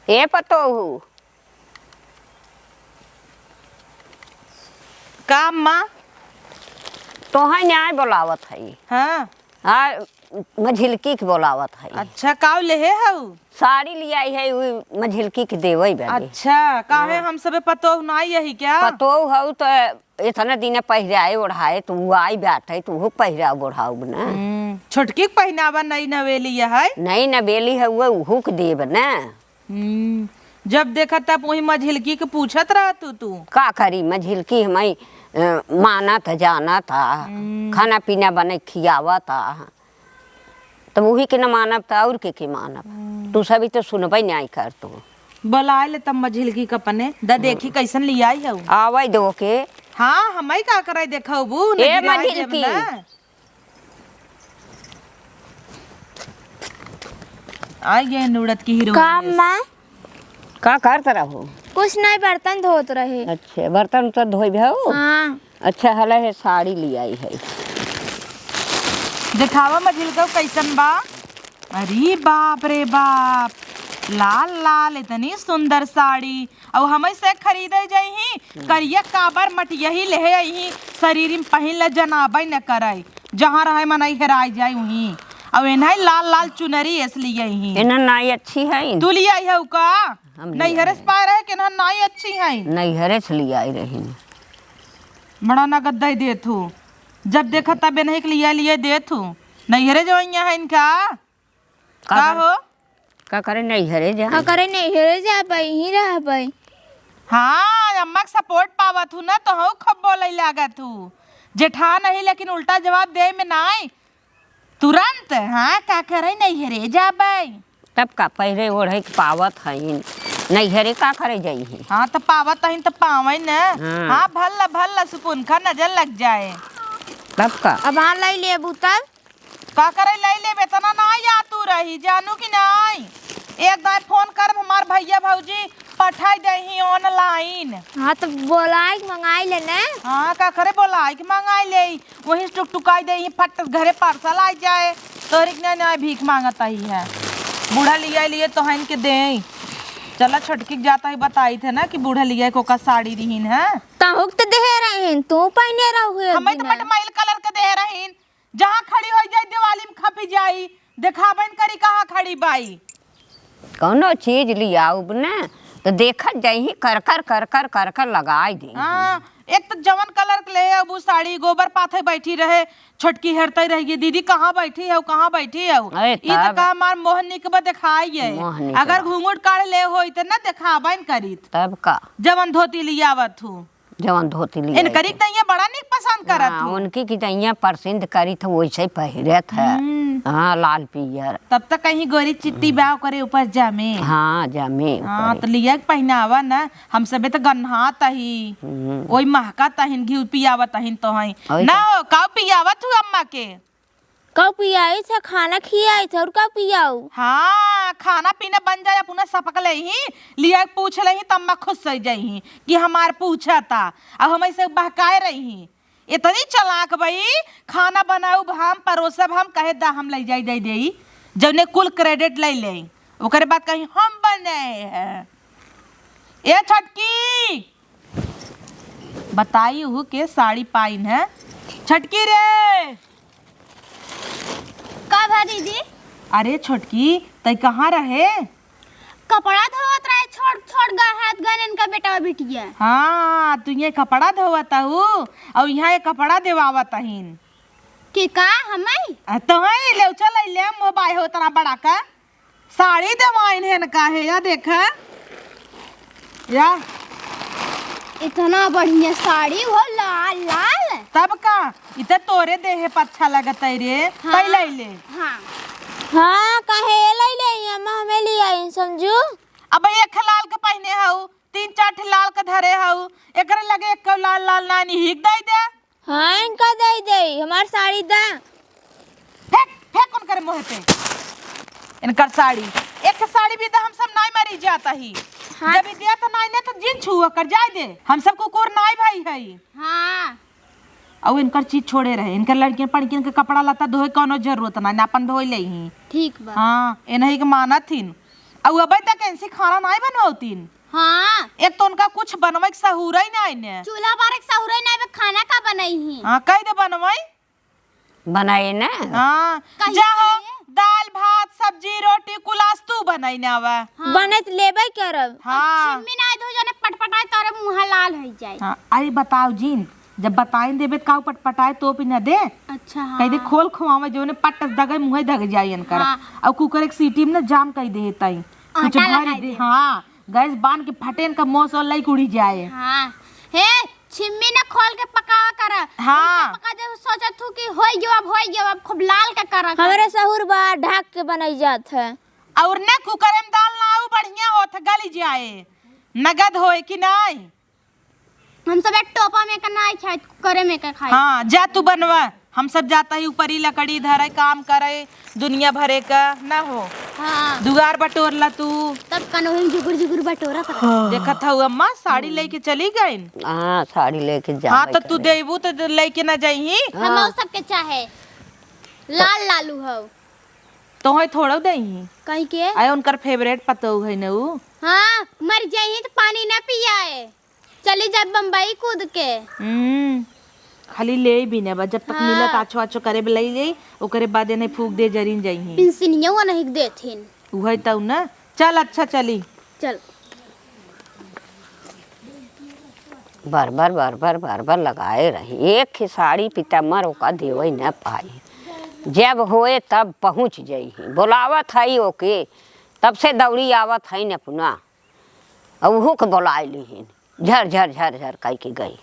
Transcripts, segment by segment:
ए पतोहू का अम्मा? तोहा न्याय बोलावत है। हाँ हाँ मझिलकी के बोलावत है। अच्छा काव लेहे हऊ? साड़ी लिया है वो मझिलकी के देवई बदे। अच्छा काहे हम सबे पतो नहीं यही क्या? पतोहू हऊ तो इतना दिन पहिराए ओढ़ाए तू आई बैठे तू पहिरा ओढ़ाऊ ना। छोटकी के पहनावा नहीं नवेली है। नहीं न बेली है वो उहू के देव ना। जब देखा तब वही मझिलकी के पूछत रहा तू का करी मझिलकी हमें माना था जाना था खाना पीना बने खियावा था तब वही के न मानब था और के मानब तू सभी तो सुनबे नहीं कर तू बुलाए ले तब मझिलकी का पने दा देखी कैसन लियाई है। आवे दो के हाँ हमें का कराई देखा बू ए मझिलकी आई ये नुड़त की हीरो का करत रहो? कुछ नहीं, बर्तन धोत रहे। अच्छा बर्तन तो धोई हो। हाँ। अच्छा हला है साड़ी लियाई है। दिखावा मझिलका कैसन बा। अरे बाप रे बाप लाल लाल इतनी सुंदर साड़ी और हमें से खरीदे जाही करिया काबर मटिया ही ले आई शरीर में पहन ले जनाबे न करे जहाँ रहे मनई हेराई जाए वहीं अब इन्हें लाल लाल चुनरी इसलिए ही इन्हें नाई अच्छी है। तू लिया है का नहीं हरस पा रहे कि ना नाई अच्छी है नहीं हरस लिया रही बड़ा नगद दे दे तू जब देखा तब नहीं के लिए दे तू नहीं हरे जो है इनका का हो का करे नहीं हरे जा हाँ करे नहीं हरे जा भाई ही रह भाई। हाँ अम्मा का सपोर्ट पावा तू ना तो हो खब बोले लागा तू जेठा नहीं लेकिन उल्टा जवाब दे में नाई तुरंत। हाँ का करे नहीं हरे जा भाई तब का पहरे ओढ़े के पावत है नहीं हरे का करे जाई है। हाँ तो पावत है तो पावे न। हाँ भल्ला भल्ला सुपुन का नजर लग जाए तब का अब हाँ लाई ले अबू तब का करे ले ले बेतना ना या तू रही जानू कि नहीं एक बार फोन कर हमार भैया भौजी पठाई दही ऑनलाइन। हाँ तो बोलाई मंगाई ले ना। हाँ का करे बोलाई कि मंगाई ले वही टुकटुकाई दही फट घरे पार्सल आ जाए तो ना भीख मांगता ही है बूढ़ा लिया लिए तो है इनके दे चला छटकी जाता ही बताई थे ना कि बूढ़ा लिया को का साड़ी रहीन है ताहुक तो दे रहीन तू पहने रहुए हमें तो मटमैल कलर के दे रहीन जहाँ खड़ी हो जाए दिवाली में खपी जाई देखाबन करी कहाँ खड़ी बाई कौनो चीज लियाऊ ना तो देखत जाही कर कर कर कर कर कर लगाई दे। हाँ एक तो जवन कलर के ले अब वो साड़ी गोबर पाथे बैठी रहे छोटकी हरते रहेगी दीदी कहाँ बैठी है कहाँ बैठी है ये तो का मार मोहनी के दिखाई है अगर घूंघट काढ़ ले हो तो ना दिखाबन करी तब का जवन धोती लियावत हूँ जवन धोती लिया इन करी तो ये बड़ा निक पसंद करत हूँ उनकी की तैया पसंद करी तो वैसे पहिरत है। हाँ लाल पियर तब तक कहीं गोरी चिट्टी ब्याह करे ऊपर जामे। हाँ जामे हाँ तो लिया पहनावा ना हम सबे तो गन्हा तही वही महका तहिन घी पियावा तहिन तो है ना हो का पियावा तू अम्मा के कब पियाई था खाना खियाई था और कब पियाऊ। हाँ खाना पीना बन जाए पुनः सपक ले ही लिया पूछ ले तब मैं खुश हो जाही कि हमार पूछा था अब हम ऐसे बहकाए रही इतनी चलाक भाई खाना बनाऊ हम परोसब हम कहे दा हम ले जाई दे दे जब कुल क्रेडिट ले ले ओकरे बाद कहीं हम बने हैं ए छटकी बताई हूँ के साड़ी पाइन है छटकी रे का भा दीदी अरे छोटकी तय कहाँ रहे कपड़ा धोत रहे छोड़ छोड़ गा हाथ गन इनका बेटा बिटिया। हाँ तू ये कपड़ा धोवता हूँ और यहाँ ये कपड़ा देवावता हिन के का हमें तो है ले चल ले मोबाइल हो तना बड़ा का साड़ी देवाइन है न का है या देखा या इतना बढ़िया साड़ी वो लाल लाल तब का इतना तोरे देहे पर अच्छा लगता है रे हाँ, पहले ले हाँ हाँ कहे ले ले अम्मा हमें ले आई समझू अब एक लाल के पहने हऊ 3-4 लाल के धरे हऊ एकरे लगे एक लाल लाल नानी हिक दे दे। हाँ इनका दे दे हमार साड़ी दा फेंक फेंक उनकर मुंह पे इनकर साड़ी एक साड़ी भी हम सब नहीं मरी जाता ही हाँ। जब दिया तो नहीं ने तो जिन छुआ कर जाए दे हम सब कुकुर नहीं भाई है। हाँ और इनकर चीज छोड़े रहे इनकर लड़कियां पड़किन के कपड़ा लता धोए कोनो जरूरत ना अपन धोई ले ही ठीक बा। हाँ इन्हीं के माना थीन अब अबे तक ऐसी खाना नहीं बनवातीन। हाँ एक तो उनका कुछ बनवाई के सहूरा ही नहीं ने। चूल्हा पर एक सहुरे नहीं बे खाना का बनाई ही। हाँ कह दे बनवाई बनाए ना। हाँ कहिए जाहो बनाइए। दाल भात सब्जी रोटी कुलास तू बनाई ना आवा। बने तो लेबे करब। हाँ छिम्मी ना धो जाने पटपटाए तारे मुंह लाल हो जाए। हाँ अरे बताओ जीन जब बताई देबे का पटपटाए तो भी न दे अच्छा हाँ। कह दे खोल खुआवे जो ने पट दगे मुंह दग जाई कर हाँ। और कुकर एक सीटी में ना जाम कह दे तई कुछ आटा भर लगाई दे। दे। हाँ गैस बांध के फटेन का मोस और लई उड़ी जाए। हाँ हे छिम्मी ना खोल के पकावा कर। हाँ। पका दे सोचत हूँ कि होई गयो अब खूब लाल का कर। हमारे सहुर बा ढक के बनाई जात है। और ना कुकर में दाल ना आऊ बढ़िया होत गली जाए नगद होए कि नहीं। हम सब एक टोपा में का नहीं खाए कुकर में का खाए। हाँ जा तू बनवा हम सब जाता ही ऊपर ही लकड़ी धरे काम करे दुनिया भरे का ना हो। हाँ दुगार बटोरला तू। तब कनोही जुगुर जुगुर बटोरा कर। देखा था अम्मा साड़ी लेके चली गई। हाँ साड़ी लेके जा। हाँ तो तू देबू तो लेके ना जाई हम वो सब के चाहे लाल लालू हो तो है थोड़ा दही कहीं के। आए उनकर फेवरेट पतो है ना ऊ। हाँ मर जाइए तो पानी ना पियाए चली जाए बम्बई कूद के। खाली ले भी ना बा जब तक हाँ। मिलत आछो आछो करे लई ले ओकरे बाद नहीं फूक दे जरीन जाई। पेंसिनिया नहीं देथिन। उहे तो ना चल अच्छा चली चल बार बार लगाए रही एक ही साड़ी पिता मर ओका देवे न पाई। जब होए तब पहुँच जाई बोलावत हई ओके तब से दौड़ी आवत हई न पुना और उहू के बोलाए ली झर झर झर झर कह के गई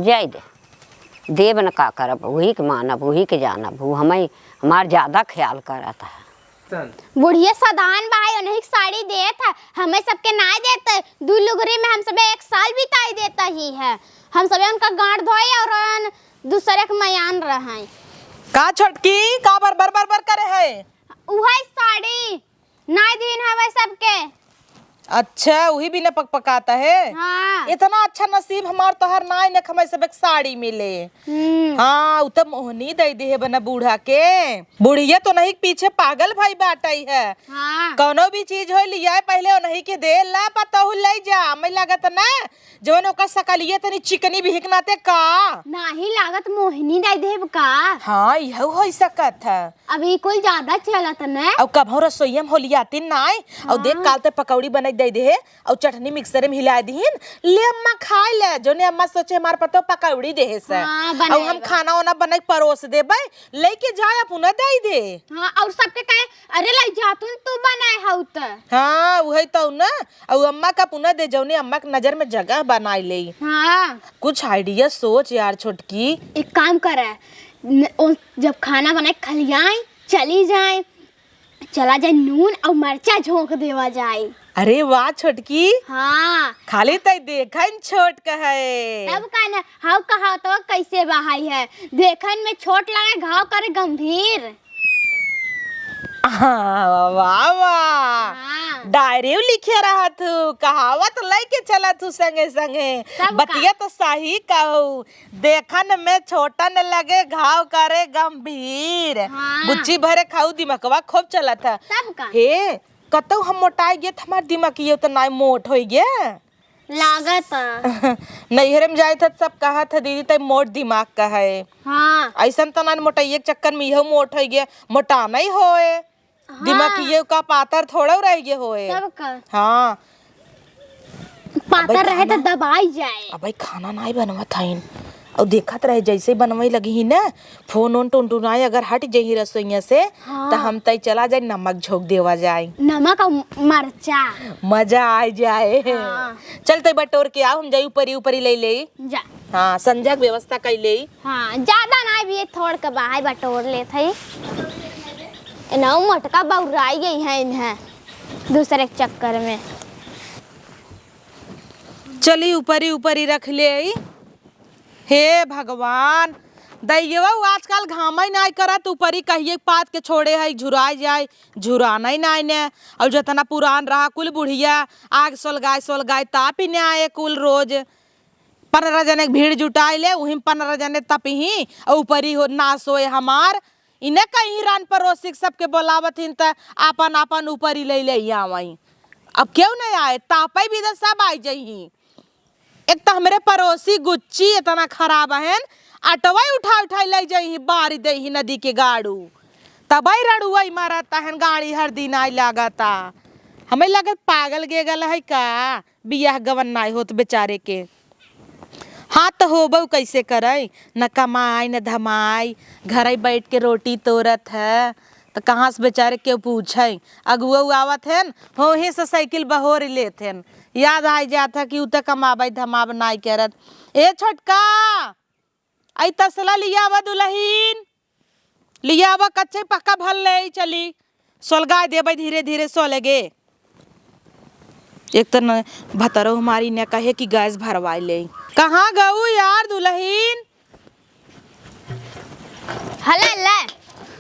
जाय दे देव न का करब वही के मानब वही के जानब वो हमें हमार ज़्यादा ख्याल करता है। बुढ़िया सदान भाई उन्हें साड़ी देत है हमें सबके ना देते दू लुगरी में हम सब एक साल बिताई देता ही है। हम सब उनका गांठ धोए और दूसरे के मयान रहे का छोटकी का बर करे है। वही साड़ी ना दिन है वही सबके। अच्छा वही भी न पक पकाता है। हाँ इतना अच्छा नसीब हमार तोहर नाई ने हमें सब एक साड़ी मिले। हाँ उ तो मोहनी दे दी है बना बूढ़ा के बुढ़िया तो नहीं पीछे पागल भाई बाटई है। हाँ कोनो भी चीज हो लिया पहले नहीं के दे ला पता हो ले जा मैं लागत ना जवन ओकर सकलिए तनी चिकनी भी हिकनाते का नहीं लागत मोहिनी दे देब का। हाँ यह हो सकत है। अभी कुल ज्यादा चलत न और कभो रसोईया में होलियाती नाई और देख काल ते पकौड़ी बनाई दे दे और चटनी मिक्सर में हिला दीन ले अम्मा खाए ले जो ने अम्मा सोचे हमार पतो पकौड़ी दे से हाँ, और हम बनाएगा। खाना वाना बनाई परोस देबे लेके जाए पुनः दे दे। हाँ और सबके कहे अरे ले जातुन तू बनाए हउ त। हाँ वही तो ना और अम्मा का पुनः दे जौने अम्मा के नजर में जगह बनाई ले। हाँ कुछ आइडिया सोच यार छोटकी। एक काम करे जब खाना बनाए खलियाए चली जाए चला जाए नून और मरचा झोंक देवा जाए। अरे वाह छोटकी हाँ खाली तय देखन छोट कहे तब का न हाउ कहा तो कैसे बहाई है देखन में छोट लगे घाव करे गंभीर। हाँ, वाह वाह हाँ डायरी लिखे रहा तू कहावत लेके चला तू संगे संगे तब बतिया तो सही कहू देखन में छोटा न लगे घाव करे गंभीर। हाँ। बुच्ची भरे खाऊ दिमकवा खूब चला था। तब का हे कतौ हम मोटाई गए हमार दिमाग ये तो नाई मोट हो गया लागत। नैहरे में जाए था सब कहा था दीदी तय मोट दिमाग का है। हाँ ऐसा तो ना मोटाइए के चक्कर में यह मोट हो गया मोटा नहीं होए। दिमाग ये का पातर थोड़ा रह गया होए। तब का हाँ पातर रहे तो दबाई जाए। अब भाई खाना नहीं बनवा था और देखत रहे जैसे बनवाई लगी ही ना फोन ओन टुनटुनाई अगर हट जाही रसोईया से हाँ। तो हम तय चला जाए नमक झोंक देवा जाए नमक और मरचा। मजा आ जाए। हाँ। चल तय बटोर के आओ हम जाई ऊपरी ले ले। जा हाँ संध्या के व्यवस्था कर ले। हाँ ज्यादा ना भी थोड़ के बाहर बटोर ले थे ना मटका बउराई गई है इन्हें दूसरे के चक्कर में। चली ऊपरी रख ले। हे भगवान दैयवा आजकल घामा ही नहीं करत ऊपरी कहिए पात के छोड़े है झुराई जाए झुराना ही नहीं ने और जितना पुरान रहा कुल बुढ़िया आग सोलगाय ताप ही ने आए कुल रोज 15 जने भीड़ जुटाई ले वही 15 जने तप ही और ऊपरी हो ना सोए हमार इन्हें कहीं रान पड़ोसी सबके बोलावत हिन त आपन आपन ऊपर ही ले आवई। अब क्यों नहीं आए? तापई भी तो सब आई जही। एक तो हमारे पड़ोसी गुच्ची इतना खराब है, अटवा उठा ले जाही बारी दे ही नदी के गाड़ू, तबई रड़ुआ मारता है गाड़ी हर दिन आई लागता। हमें लगत पागल गेगल है का, बियाह गवन नाई होत बेचारे के। हाँ तो होबो कैसे करे, न कमाई न धमाई, घर बैठ के रोटी तोड़त है तो कहाँ से बेचारे क्यों पूछे। अगुआ आवत है हो ही से साइकिल बहोर लेत हैं, याद आ जाता कि उत कमाबे धमाब नाई करत। ए छोटका आई तसला लियावा दुल्हीन, लियावा कच्चे पक्का भल ले चली, सोलगाय देबे धीरे धीरे सोलेगे। एक तो न भतरो हमारी ने कहे कि गैस भरवाई ले। कहाँ गऊ यार दुल्हीन? हले ले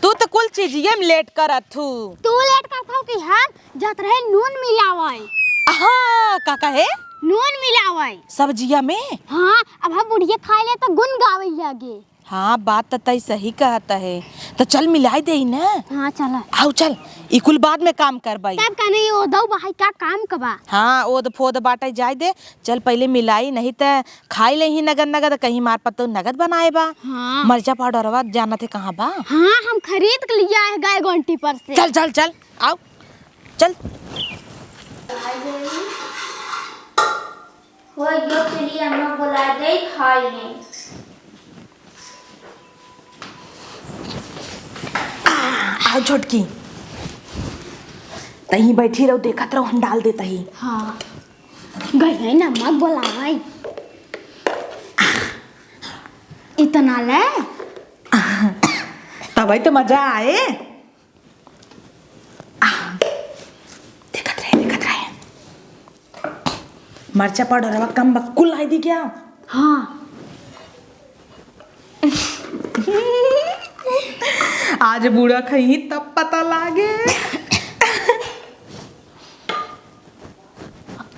तू तो कुल चीजिए में लेट करत थू। तू लेट का था कि हम जात रहे नून मिलावई। हाँ का कहे? नून मिलावई सब्जिया में। हाँ अब हम बुढ़िया खाए ले तो गुन गावे लगे। हाँ बात तो तई सही कहता है, तो चल मिलाई दे ना। हाँ चला आओ चल, इकुल बाद में काम कर भाई। तब का नहीं ओदौ भाई का काम कबा। हाँ ओद फोद बाटे जाए दे, चल पहले मिलाई, नहीं तो खाई ले ही नगद नगद, कहीं मार पत्तो नगद बनाए बा। हाँ मर्चा पाउडरवा जाना थे कहाँ बा? हाँ हम खरीद के लिया है गाय गोंटी पर से। चल चल चल आओ चल। हो यो चलिए हम बुला दे खाई ले। आओ छोटकी, तही बैठी रहो, देखत रहो, हम डाल देता ही। हाँ गई है ना मत बुलावाई इतना ले, तब तो मजा आए। देखत रहे मर्चा पाउडर कम बकुल लाई दी क्या? हाँ आज बूढ़ा खई तब पता लागे।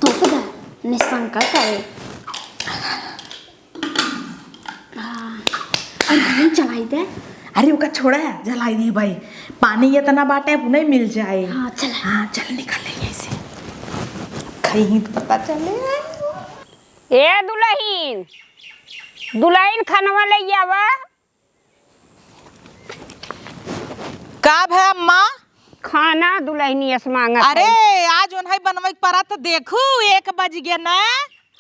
तो खुदा निशंका करे। अरे चलाई दे। अरे उसका छोड़ा है, जलाई दी भाई, पानी इतना बाटे नहीं मिल जाए। हाँ चल। हाँ चल निकल ले ऐसे, खई तो पता चले। ए दुल्हीन, दुल्हीन खानवा ले आवा। का है अम्मा? खाना दुल्हनी मांगा। अरे आज उन्हें बनवाई पड़ा तो देखू 1 बज गया ना।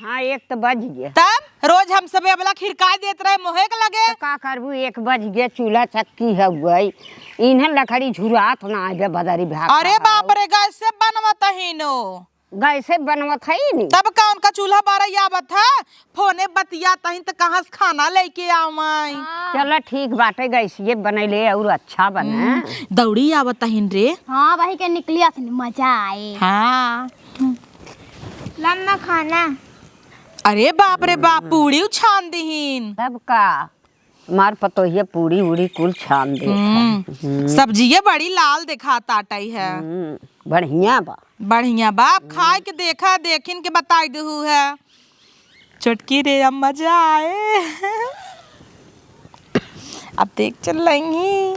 हाँ 1 तो बज गया। तब रोज हम सबे वाला खिरकाय देत रहे, मोहे के लगे। तो का करबू, 1 बज गया, चूल्हा चक्की है गई, इन्हें लकड़ी झुरात ना आए बदरी भाग। अरे बाप रे, गैस से बनवत ही नो। गैस से बनवत है नहीं। तब का उनका चूल्हा बारह आवत है, फोने बतिया तही तो कहाँ से खाना लेके आओ मैं। चलो ठीक बाटे, गैसिए बनैले और अच्छा बने। दौड़ी आवत ही रे। हाँ वही के निकली आथन, मजा आए। हाँ लन्ना खाना। अरे बाप रे बाप, पूड़ी छान दीहीन। तब का मार पतोहिया पूरी उड़ी कुल छान दे। सब्जिये बड़ी लाल दिखाता आटाई है। बढ़िया बा, बढ़िया बाप, खाए के देखा देखिन के बताई दहू है। चुटकी रे अब मजा आए। अब देख चल लेंगी।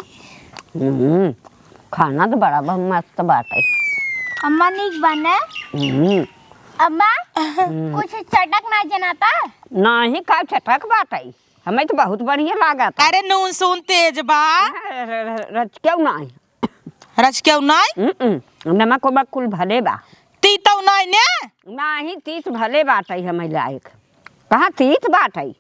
खाना तो बड़ा मस्त बाटे। अम्मा नीक बने। अम्मा कुछ चटक ना जनाता? नहीं का चटक बाटे, हमें तो बहुत बढ़िया लागत। अरे नून सून तेज बा। रच क्यों नहीं? रच क्यों नहीं? नमक उमक कुल भले बा। तीतो नहीं ने? नहीं तीत भले बाटे हमें लायक। कहाँ तीत बाटे?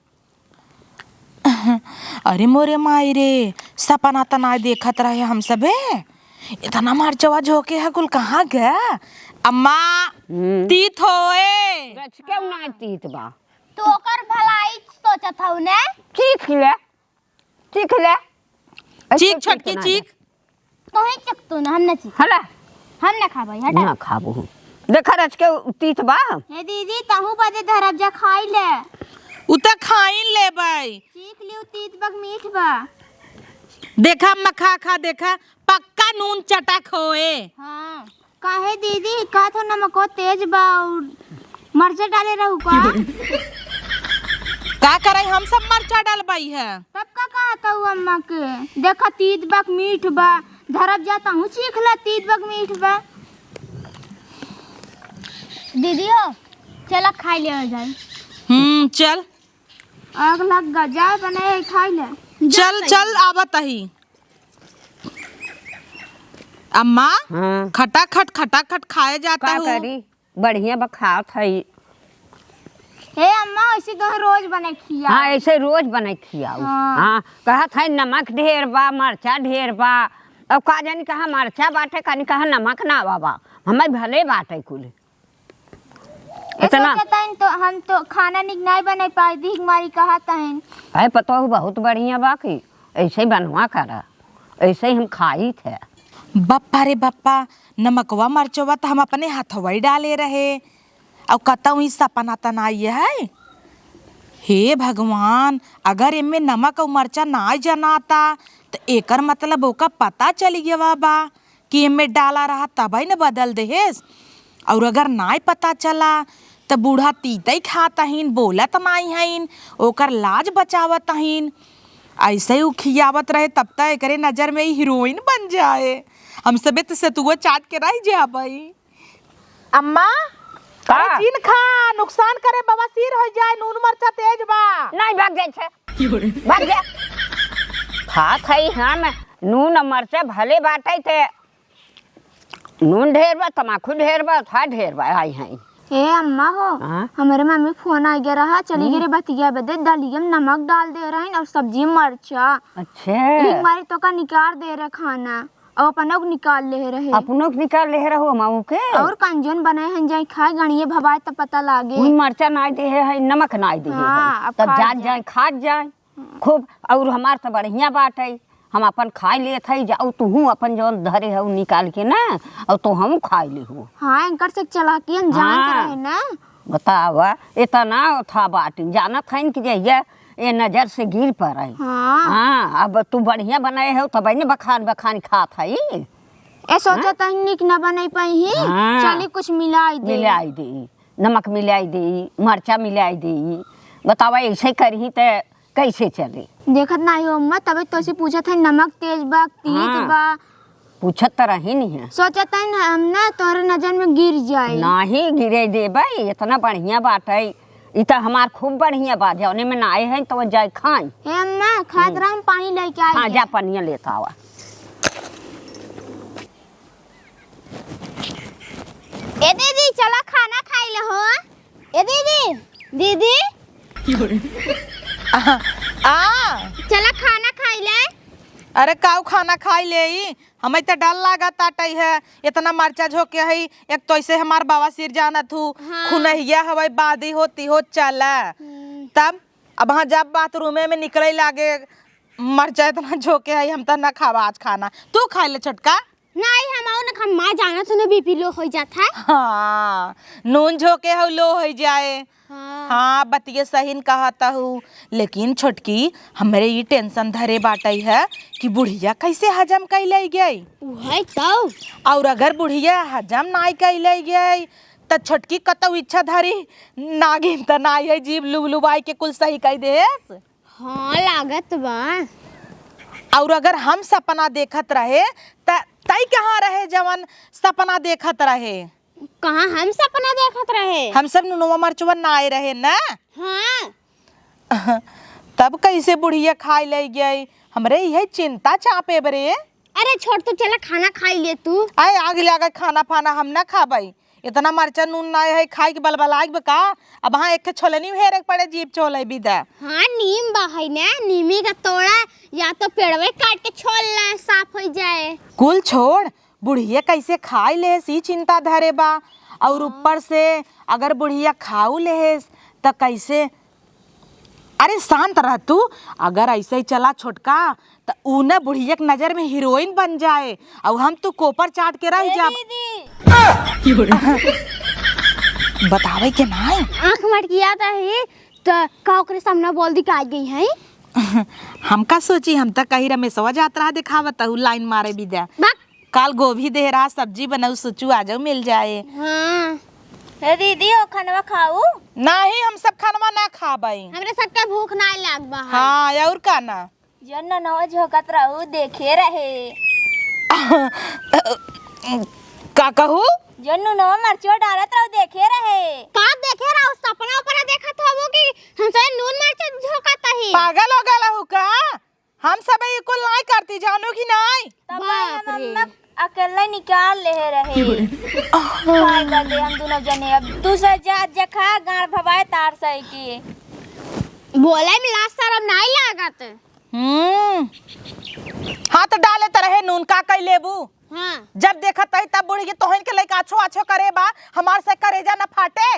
अरे मोरे माई रे, सपना तना देखत रहे हम सबे, इतना मारचवा झोंके है कुल कहाँ गया? अम्मा तीत होए। रच क्यों नहीं तीत बा? तो ओकर भलाई सोचत हूं ने। चीख ले, चीख ले। चीख छटकी चीख। तो ही चकतू ना, हम न चीख, हला हम न खाबई। हटा ना खाबू। देखा रच के तीत बा। हे दीदी तहु बदे धरब जा खाई ले। उता खाइन ले बाई। चीख लियो, तीत बग मीठ बा। देखा अम्मा खा खा देखा, पक्का नून चटक होए। हाँ काहे दीदी, का तो नमको तेज बा और मर्चा डाले रहू का? का करे, हम सब मरचा डालबाई है। तब का कहा कहू अम्मा के देखा तीत बक मीठ बा धरब जाता हूँ चीख ला तीत बक मीठ बा। दीदी हो चला खाई ले जाए। चल आग लग गा जाए बने खाई ले। चल चल आवत ही अम्मा। हाँ खटाखट खाए जाता का हूँ। करी बढ़िया बखात है। हे अम्मा ऐसे तो रोज बने खिया। हाँ ऐसे रोज बने खियाऊ। हाँ। हाँ कहत है नमक ढेर बा मरचा ढेर बा। अब का जानी कहा मरचा बाटे कहीं कहा नमक ना बाबा हमें भले बाटे कुल इतना तो हम तो खाना निक नहीं बने पाई दी हमारी कहा तहन। है पता हो बहुत बढ़िया बाकी ऐसे ही बनवा करा ऐसे ही हम खाई थे। बप्पा रे बप्पा नमकवा मरचवा तो हम अपने हाथवा डाले रहे और कतऊ ही सपना तनाई है। हे भगवान अगर इनमें नमक और मरचा ना जनाता तो एकर मतलब ओका पता चल गया बा कि इनमें डाला रहा तब ही न बदल देहेस। और अगर ना पता चला तो बूढ़ा तीता ही खाता हिन बोलत नाई हइन ओकर लाज बचावत हइन। ऐसे ही खियावत रहे तब तक एकरे नजर में ही हीरोइन बन जाए। हम सबे तो सतुआ चाट के रह जा भाई। अम्मा का? चीन खा नुकसान करे बवासीर हो जाए नून मरचा तेज बा। नहीं भाग जाए भाग जा खात है हम नून और मरचा भले बाटे थे नून ढेर बा तमाकू ढेर बा था ढेर बा आई हैं। हे अम्मा हो हाँ? हमारे मम्मी फोन आ गया रहा चली गई बतिया बदे दलिया में नमक डाल दे रहे और सब्जी में मरचा। अच्छा हमारी तो का निकाल दे रहे खाना और अपनों को निकाल ले रहे अपनों के निकाल ले रहो माऊ के और कंजन बनाए हैं जाए खाए गणिये भवाए तब पता लागे। कोई मरचा ना दे है नमक ना दे हाँ, है अब तब खा जात जाए खात जाए खूब और हमार तो बढ़िया बात है हम अपन खाए ले थे जाओ तू अपन जौन धरे है निकाल के ना और तो हम खाए ले हूँ। हाँ एंकर से चला के अनजान हाँ। रहे ना बतावा इतना था बात जाना था कि जैया ये नजर से गिर पर आई। हाँ हाँ अब तू बढ़िया बनाए हो तब ने बखान बखान खात है ए सोचा था निक न बना पाई ही हाँ। चली कुछ मिलाई दे मिलाई दे नमक मिलाई दे मरचा मिलाई दे बतावा ऐसे करही तो कैसे चले। देखत नहीं हो अम्मा तभी तो से पूछा था नमक तेज बा तीत हाँ। बा पूछत तो रही नहीं है सोचा था हम ना तोरे नजर में गिर जाए। नाही गिरे दे भाई इतना बढ़िया बात है इतना हमार खूब बढ़िया बात जौने में ना आए हैं तो जाए खाए। हे अम्मा खाद रहा हम पानी लेके आए हाँ जा पनिया लेता हुआ। ए दीदी चला खाना खाई ले हो। ए दीदी दीदी चला खाना खाई ले। अरे काऊ खाना खाई ले हमें तो डर लगा ताटई है इतना मरचा झोंके है एक तो ऐसे हमार बाबा सिर जाना थू हाँ। खुनहिया हवाई बादी होती हो चला तब अब हाँ जब बाथरूम में निकले लागे मरचा इतना झोंके है हम तो न खावा आज खाना तू खा ले छोटका। नहीं हम आओ ना हम मां जाना तो बीपी लो हो जाता है। हाँ नून झोंके हो लो हो जाए। हाँ। हाँ बतिये सही कहता हूँ लेकिन छोटकी हमारे ये टेंशन धरे बाटई है कि बुढ़िया कैसे हजम कैले गई है तो और अगर बुढ़िया हजम ना कैले गई तो छोटकी कतौ इच्छा धरी नागिन तो ना है जीव लुबलुबाई के कुल सही कह दे। हाँ लागत बा और अगर हम सपना देखत रहे तई कहाँ रहे जवन सपना देखत रहे कहाँ हम सपना देखत रहे हम सब नुनवा मरचुआ ना आए रहे ना। हाँ तब कैसे बुढ़िया खाई ले गई हमरे यही चिंता चापे बरे। अरे छोड़ तू चला खाना खाई ले तू। आए आगे लगा खाना फाना हम ना खाबाई इतना मरचा नून ना है खाई के बलबलाई का अब हाँ एक छोलनी हेरे पड़े जीप छोले बिदा। हाँ नीम बा है ना नीमी का तोड़ा या तो पेड़वे काट के छोल ला साफ हो जाए। कुल छोड़ बुढ़िया कैसे खाई ले सी चिंता धरे बा और ऊपर से अगर बुढ़िया खाऊ ले तो कैसे। अरे शांत रह तू अगर ऐसे ही चला छोटका तो ऊना बुढ़िया के नजर में हीरोइन बन जाए और हम तू कोपर चाट के रह जा। बतावे के ना आँख मटकिया था है तो का ओकरे सामने बोल दी का आ गई है। हम का सोची हम तक कही रमेशवा जात रहा दिखावत हूँ लाइन मारे विद्या काल गोभी दे रहा सब्जी बनाऊ सोचू आ जाओ मिल जाए। हाँ दीदी हो खाना खाऊ नहीं हम सब खानवा ना खा भाई हमरे सबके भूख ना लाग बा है। हाँ और का ना जन नवा झोकत रहू देखे रहे। का कहू? जन्नू नवा मरचो डालत रहू देखे रहे। का देखे रहो सपना ऊपर देखत हवो कि हमसे नून मिर्च झोंकत ही। पागल हो गया हूँ का? हम सब कुल नहीं करती जानो कि नहीं? तब बाप हम रे। अम्मा अकेले निकाल ले रहे। खाए बदे हम दोनों जने अब दूसरा जात जखा गाड़ भवाए तार सही की। बोले में लाज शरम नहीं लागत। हाँ तो डाले तो रहे नून का कई लेबू। हाँ जब देखा तही तब बुढ़ी के तोहन के लइका अच्छो अच्छो करे बा हमार से करेजा न फाटे।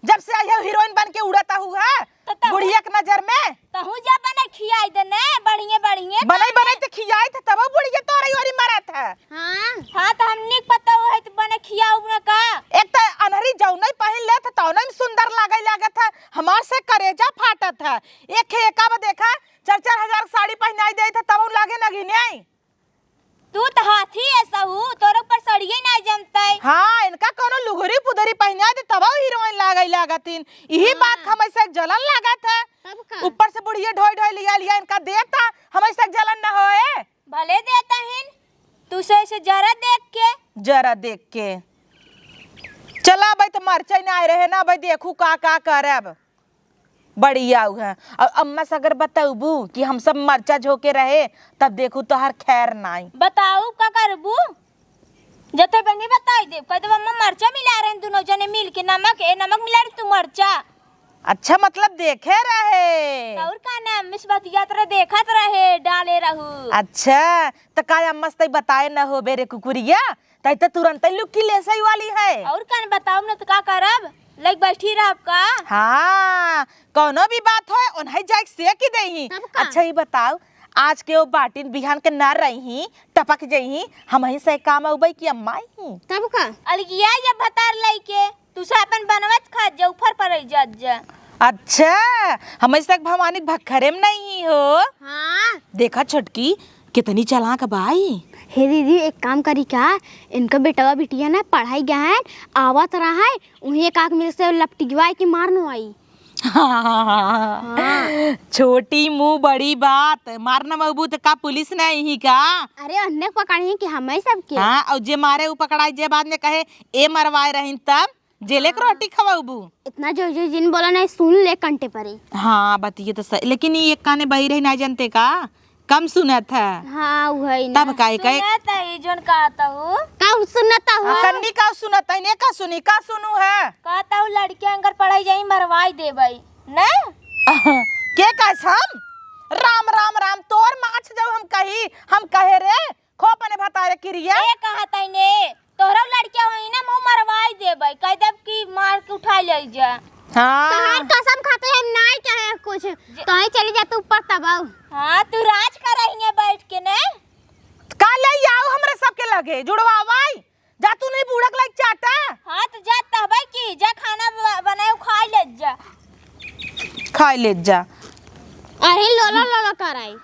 जब से आई हीरोइन बन के उड़ता हुआ तो बुढ़िया के नजर में तहू जा बने खियाई देने बढ़िया बढ़िया बनाई बनाई तो खियाई थे तब बुढ़िया तोरी ओरी मरत है। हाँ हाँ तो हम निक पता है तो बने खियाऊ न का। एक तो अनहरी जौनई पहन ले था तौनई में सुंदर लागत है हमार से करेजा फाटत है। एक एका में देखा 4-4 हजार साड़ी पहनाई दे था तब लागे न गिने। तू तो हाथी ऐसा हूँ तोरे ऊपर सड़िए नहीं जमता है। हाँ इनका कोनो लुगरी पुदरी पहना दे तब हीरोइन लागतिन। यही बात हम ऐसे जलन लागत है। तब का ऊपर से बुढ़िया ढोई ढोई लिया इनका देता हम ऐसे जलन न होए। भले देता है तू से ऐसे जरा देख के। जरा देख के चला भाई तो मरचाई ना आए रहे ना भाई देखू का करब बढ़िया है। और अम्मा से अगर बताऊबू कि हम सब मरचा झोके रहे तब देखू तो हर खैर नहीं। बताऊ का करबू जते बनी बताई दे कह दे मम्मा मरचा मिला रहे हैं दोनों जने मिल के नमक मिला रही तू मरचा। अच्छा मतलब देखे रहे। और का नाम मिस बतिया तरह देखत रहे डाले रहू। अच्छा तो काय अम्मा से बताए न हो बेरे कुकुरिया तई तो तुरंत ही लुक्की ले सही वाली है। और का बताऊ न तो का करब लाइक बैठी रह का। हाँ कोनो भी बात हो उन्हें जाके सेक ही देही। तब का? अच्छा ही बताओ आज के वो बाटिन बिहान के न रही टपक जही हम ही से काम उबई की अम्मा ही। तब का अलगिया या भतार लइके तू से अपन बनवत खा जा ऊपर पर जज जा। अच्छा हम ऐसे भवानी भखरे में नहीं हो। हाँ देखा छोटकी कितनी चालाक बाई। हे दीदी एक काम करी क्या इनका बेटवा बिटिया ना पढ़ाई गया है आवत रहा है उन्हें एक आग मेरे से लपटिजवाई की मारनो आई। हाँ। छोटी मुंह बड़ी बात मारना मबू तो का पुलिस नहीं ही का। अरे अन्य पकड़े कि हमें सबके। हाँ और जे मारे ऊ पकड़ाई जे बाद में कहे ए मरवाए रही तब जेले के रोटी खवाबू। इतना जो जिन बोला नहीं सुन ले कंटे परे। हाँ बताइए तो सही लेकिन ये एक काने बही रही नहीं जानते का कम सुनत है। हाँ वही ना तब काहे कहे सुनता है जोन कहता हूँ का सुनता हो कन्नी का सुनत है ने का सुनी का सुनू है। कहता हूँ लड़के अंगर पढ़ाई जाई मरवाई दे भाई ना। के कसम राम राम राम तोर माछ जब हम कहे रे खो पने बताए क्रिया। ए कहता ने तोहरा लड़के होई ना मुंह मरवाई दे भाई कह दब की मार के उठा ले जा। हाँ तोहार कसम खाते हम नहीं कहे कुछ तो ही चली जा तू ऊपर तबाऊ। हाँ तू राज करही बैठ के ने का ले आओ हमरे सबके लगे जुड़वावाई जा तू नहीं बूढ़क लाइक चाटा। हाँ तो जा तहबे की जा खाना बनाए खा ले जा। खाई ले जा। अरे लोलो लोलो कराई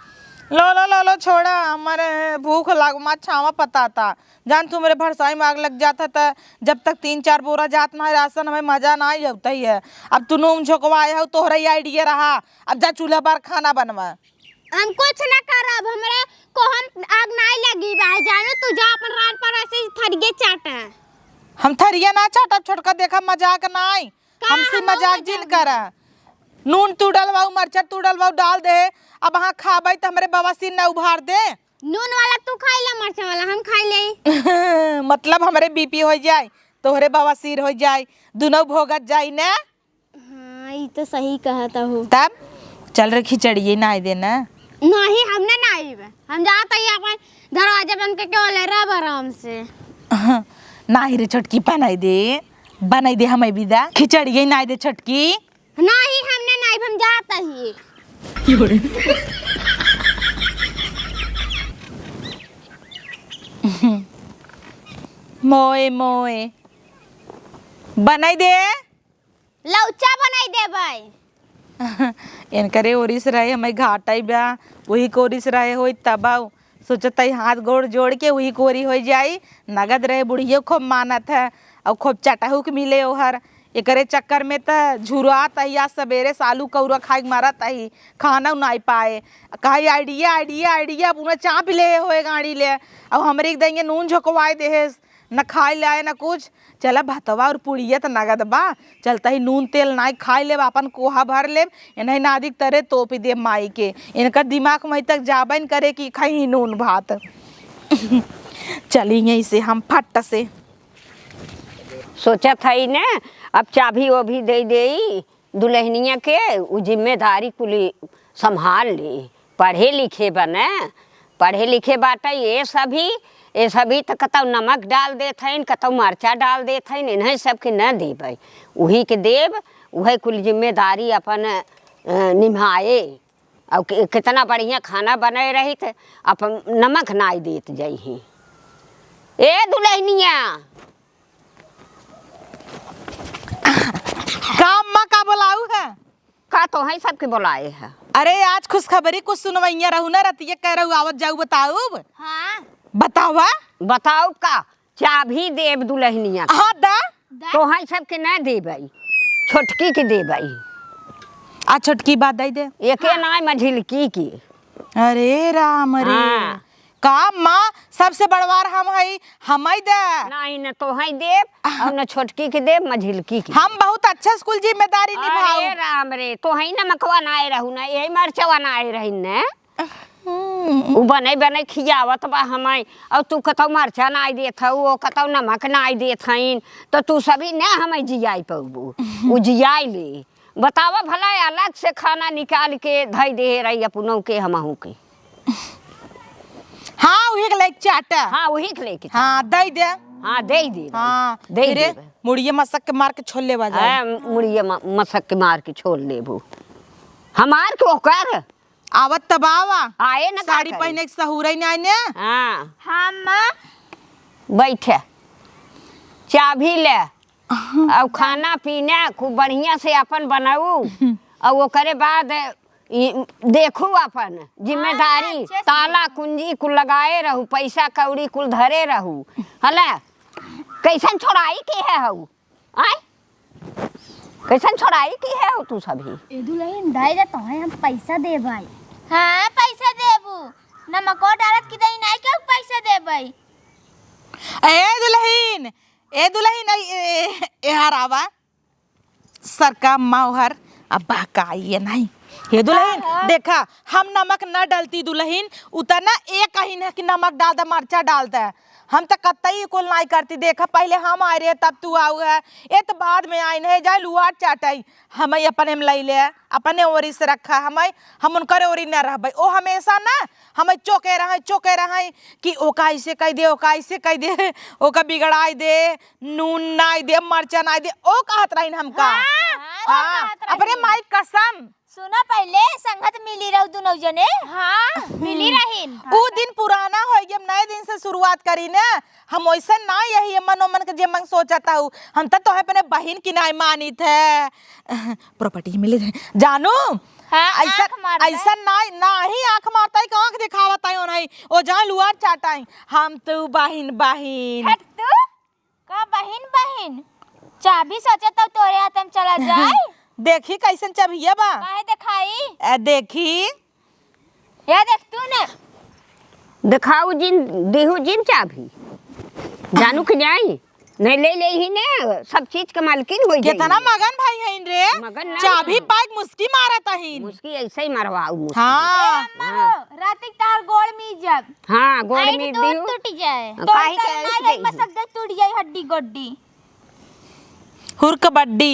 लो छोड़ा हमारे भूख लाग मा छावा पता था जान तू मेरे भरसाई में आग लग जाता था जब तक 3-4 बोरा जात ना राशन हमें मजा ना ही होता ही है। अब तू नूम झोंकवाया हो तोहरा ही आइडिया रहा अब जा चूल्हा बार खाना बनवा। हम कुछ ना करब हमरा को हम आग नहीं लगी बा जानो तू जा अपन रात पर ऐसे थरिये चाटा। हम थरिया ना चाटब छोटका देखा मजाक नहीं हमसे मजाक जिन करा। नून तू डलवाऊ मरचा तू डलवाऊ डाल दे अब हाँ खाबई तो हमारे बवासीर न उभार दे। नून वाला तू खाई ला मरचा वाला हम खाई ले। मतलब हमारे बीपी हो जाए तोहरे बवासीर हो जाए दोनों भोगत जाए ना। हाँ ये तो सही कहता हूँ। तब चल रे खिचड़िए ना देना नहीं हमने नहीं बे हम जाता ही अपन दरवाजा बंद करके बोले रब आराम से। नाही रे छोटकी बनाई दे हमें विदा खिचड़िए ना दे छोटकी। नहीं हमने नहीं हम जाता ही। मोए मोए बनाई दे लौचा बनाई दे भाई। इनकरे ओरिस रहे हमें घाटा बा वही को ओरिस रहे हो तबाऊ सोचता हाथ गोड़ जोड़ के वही कोरी हो जाई नगद रहे बुढ़ियो खूब मानत है और खूब चटाहुक मिले ओहर एकरे चक्कर में त झुरात है या सवेरे सालू कौरा खाए के मारत है खाना नहीं पाए कही आइडिया आइडिया आइडिया पूरा चाप ले होए गाड़ी ले अब हमरे एक देंगे नून झोंकवाए दे न खाए लाए न कुछ चला भतवा और पुड़िया तो नगद बा चलता ही नून तेल नाई खाए लेब अपन कोहा भर लेब इन्हें नादिक तरे तोप दे माई के इनका दिमाग वहीं तक जाबन करे कि खाई नून भात चली यहीं से हम फट से सोचा था ही ने अब चाबी वो भी दे दे दुल्हनिया के वो जिम्मेदारी कुली संभाल ली पढ़े लिखे बने पढ़े लिखे बाटा ये सभी तो कतौ नमक डाल देत हन कतौ मरचा डाल देत हन इन्हें सबके न देबै वही के देव वही कुल जिम्मेदारी अपन निभाए और कितना बढ़िया खाना बने रही थे अपन नमक नाई देत जही ए दुल्हनिया काम माँ का बुलाऊ है का तो है सबके बुलाए है अरे आज खुशखबरी कुछ सुनवैया रहू ना रतिया कह रहू आवत जाऊ बताऊ हाँ बतावा बताओ का चाबी देव दुल्हनिया हाँ दा तो है सबके न देबै छोटकी के देबै आ छोटकी बात दे दे एके नाय मझिलकी की अरे राम रे हाँ। का माँ सबसे बड़वार हम है हम दे नहीं न तो है देव और न छोटकी के देव मझिलकी की हम बहुत अच्छा स्कूल जिम्मेदारी अरे निभाऊ राम रे तो है न मकवा नाय रहू ना यही मरचवा नाय रही न उ बने बने खियावत बा हमें और तू कतौ मरचा नाय देत हऊ कतौ नमक नाय देत हईन तो तू सभी न हमें जियाई पबू उ जियाई ले बतावा भला अलग से खाना निकाल के धई दे रही अपनों के हमहू के हाँ वही के लाइक चाटा हाँ वही के लेके हाँ दे दे हाँ दे दे हाँ दे रे दे मुड़िए मसक के मार के छोले बाजा मुड़िए मसक के मार के छोड़ लेबू हमार के ओकर आवत तबावा आए न साड़ी पहने के सहूर नहीं आने हाँ हाँ माँ बैठे चाबी ले और खाना पीना खूब बढ़िया से अपन बनाऊ और ओकरे बाद देखू अपन जिम्मेदारी ताला कुंजी कुल लगाए रहू पैसा कौड़ी कुल धरे रहू हला कैसन छोड़ाई की है हऊ आय कैसन छोड़ाई की है हो तू सभी ए दुल्हन दाई दे तो हम पैसा दे भाई हाँ पैसा देबू नमको डालत की दही नहीं क्यों पैसा देबै ए दुल्हन ए हरावा सरका माहर अब बहकाइए नहीं हे दुल्हन देखा हम नमक न डालती दुल्हन उतना एक कहीं है कि नमक डाल दे मरचा डालता है हम तो कतई कुल नहीं करती देखा पहले हम आए रहे तब तू आऊ है ये तो बाद में आई नहीं जाए लुआर चाटाई हमें अपने में लै ले अपने ओरी से रखा हम उनकर ओरी न रह ओ हमेशा ना हमें चौके रहे कि ओका ऐसे कह दे ओका ऐसे कह दे ओका बिगड़ाई दे नून नाई दे मरचा नाई दे ओ कहत रही हमका अपने माई कसम सुना पहले संगत मिली रहू दोनों जने हाँ मिली रहीन उ दिन पुराना हो गया नए दिन से शुरुआत करी ना हम वैसा ना यही मनो मन के जे मन सोचता हूँ हम तो अपने बहन की नाई मानी थे प्रॉपर्टी मिली थे जानू हाँ, ऐसा आँख मारता है। ऐसा ना ही आंख मारता है आंख दिखावता है नहीं ओ जहाँ लुआर चाटा है हम तो बहन हट तू का बहन चाबी सोचा तब तोरे हाथ में चला जाए देखी कैसन चबिया बा काहे दिखाई देखी या देख तू ने दिखाऊ जिन देहू जिन चाबी जानू के जाई नहीं ले ही ने सब चीज के मालकिन हो जाई कितना मगन भाई है इन रे मगन ना चाबी पाइक मुस्की मारता है मुस्की ऐसे ही मरवाऊ मुस्की। हाँ अम्मा हो रातिक तार गोड़ में जब हाँ गोड़ आई में तो दियो टूट जाए तो काहे के तार ऐसे मारे गई? मसक दे टूट जाई हड्डी गोड्डी हुर कबड्डी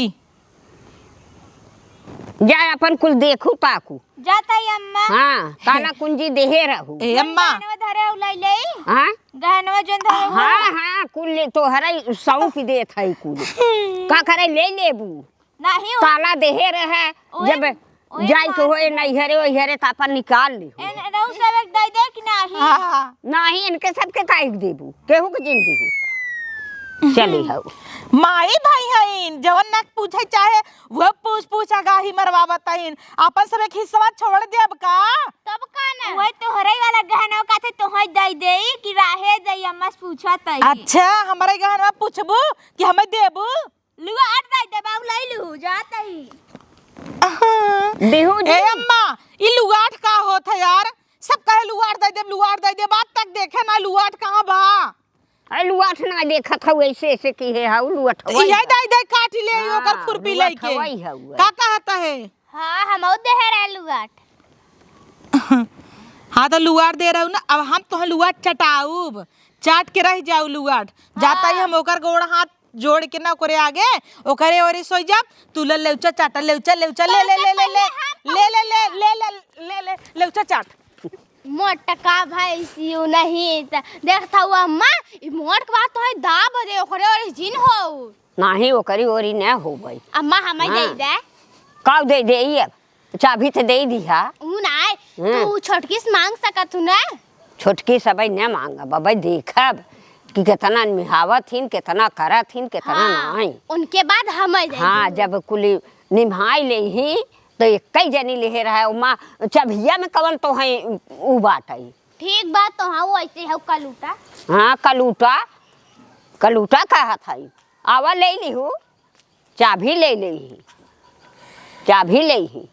जाए अपन कुल देखू ताकू जाता है अम्मा हाँ ताला कुंजी देहे रहू ए अम्मा गहनवा धरे उलाई ले हाँ गहनवा जोन धरे उ हाँ हाँ कुल ले तो हराई सौंप देत है कुल का करे ले लेबू नहीं हो ताला देहे रहे जब ओए जाय के होए नैहरे ओहरे त अपन निकाल ली एन रहू सब एक दे दे कि नहीं हाँ नाही इनके सबके काइक देबू केहू के जिन देबू चली हऊ माई भाई हईन जवन ना पूछे चाहे वो पूछ आगाही मरवावत हईन अपन सब एक हिस्सा छोड़ दे अब का तब का ना वही तो हरई वाला गहनवा काथे तो हई दई देई कि राहे दई अम्मा से पूछा तई अच्छा हमारे गहनवा पूछबू कि हमें देबू लुआ आट दई दे जाता ही बिहू ए अम्मा ई लुगाट का होत है यार, सब कहे लुगाट दे दे, बात तक देखे ना लुगाट कहाँ बा। लुआठ ना देखत हउ ऐसे ऐसे की है हाउ लुआठ यही दे काट ले हाँ, ओकर खुरपी लुआठ लेके हवाई हउआ। का कहता है। हाँ हम दे रहे लुगाट। हाँ तो लुगाट दे रहा हूँ ना, अब हम तो लुगाट चटाऊब, चाट के रह जाऊ लुगाट जाता ही हम ओकर गोड़ हाथ जोड़ के ना ओकरे आगे ओकरे ओरे सोई जा, तू ले लेउचा चाटा लेउचा ले ले ले ले ले ले ले ले ले ले ले ले लेउचा चाट। मोटका भाई सियो नहीं देखता हुआ अम्मा ई मोट के बात तो है दा बजे ओकरे ओरिजिन हो नाही ओकरी ओरी न हो गई। अम्मा हमें दे हाँ। दे का दे दे अब चाबी तो दे दिया। ऊ नाय तू छोटकी से मांग सकत हूं ना। छोटकी सबई न मांगा बाबा देखब कि कितना निहावत हिन कितना करत हिन कितना नहीं। उनके बाद हमें दे हाँ जब कुली निभाई ले ही तो एक जनी ले रहा है उमा चबिया में कवन तो है उ बात है। ठीक बात तो हाँ वो ऐसे है कलूटा। हाँ कलूटा कलूटा कहा था आवा ले ली हूँ चाबी ले ली चाबी ले ही